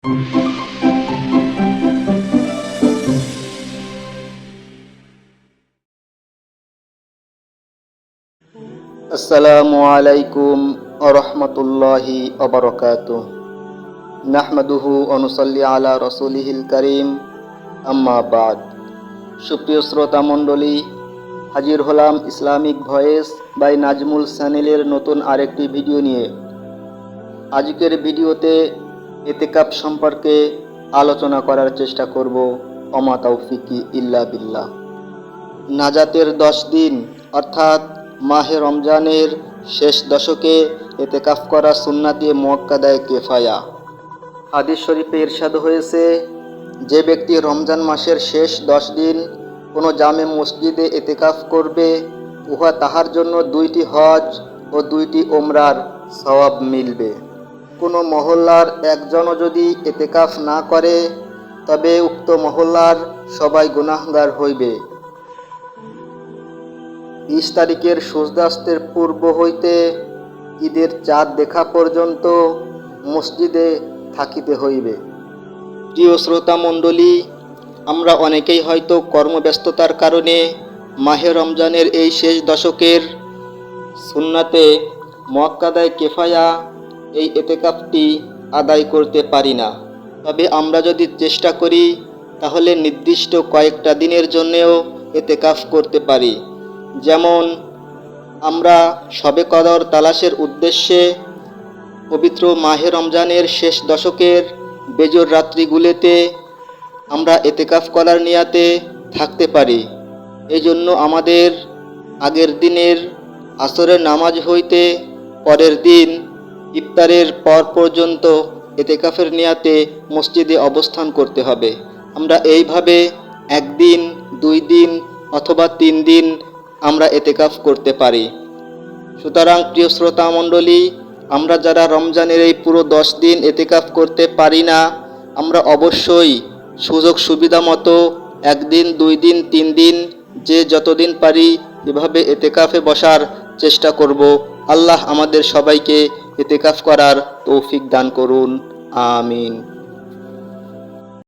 আসসালামু আলাইকুম ওয়া রাহমাতুল্লাহি ওয়া বারাকাতুহু। নাহমাদুহু ওয়া নুসাল্লি আলা রাসূলিহিল কারীম, আম্মা বাদ। সুপ্রিয় শ্রোতা মণ্ডলী, হাজির হলাম ইসলামিক ভয়েস বাই নাজমুল চ্যানেলের নতুন আরেকটি ভিডিও নিয়ে। আজকের ভিডিওতে ইতিকাফ সম্পর্কে আলোচনা করার চেষ্টা করব। ওমা তাওফিকি ইল্লা বিল্লাহ। নাজাতের 10 দিন অর্থাৎ মাহে রমজানের শেষ দশকে ইতিকাফ করা সুন্নাতে মুআক্কাদায়ে কিফায়া। হাদিস শরীফে ইরশাদ হয়েছে, যে ব্যক্তি রমজান মাসের শেষ 10 দিন কোনো জামে মসজিদে ইতিকাফ করবে, উহা তাহার জন্য 2টি হজ ও 2টি ওমরার সওয়াব মিলবে। কোনো মহল্লার একজনও যদি ইতিকাফ না করে, তবে উক্ত মহল্লার সবাই গুনাহগার হইবে। 20 তারিখের সূর্যাস্তের পূর্ব হইতে ঈদের চাঁদ দেখা পর্যন্ত মসজিদে থাকিতে হইবে। প্রিয় শ্রোতা মণ্ডলী, আমরা অনেকেই হয়তো কর্মব্যস্ততার কারণে মাহে রমজানের এই শেষ দশকের সুন্নাতে মুআক্কাদায়ে কিফায়া এই ইতিকাফটি আদায় করতে পারি না। তবে আমরা যদি চেষ্টা করি, তাহলে নির্দিষ্ট কয়েকটা দিনের জন্যেও ইতিকাফ করতে পারি। যেমন আমরা শবে কদর তালাশের উদ্দেশ্যে পবিত্র মাহে রমজানের শেষ দশকের বেজোর রাত্রিগুলোতে আমরা ইতিকাফ করার নিয়াতে থাকতে পারি। এই জন্য আমাদের আগের দিনের আসরের নামাজ হইতে পরের দিন ইফতারের পর পর্যন্ত ইতিকাফের নিয়াতে মসজিদে অবস্থান করতে হবে। আমরা এইভাবে 1 দিন, 2 দিন অথবা 3 দিন আমরা ইতিকাফ করতে পারি। সুতরাং প্রিয় শ্রোতা মণ্ডলী, আমরা যারা রমজানের এই পুরো 10 দিন ইতিকাফ করতে পারি না, আমরা অবশ্যই সুযোগ সুবিধা মতো 1 দিন, 2 দিন, 3 দিন, যে যতদিন পারি এভাবে ইতিকাফে বসার চেষ্টা করব। আল্লাহ আমাদের সবাইকে ইতিকাফ করার তৌফিক দান করুন। আমিন।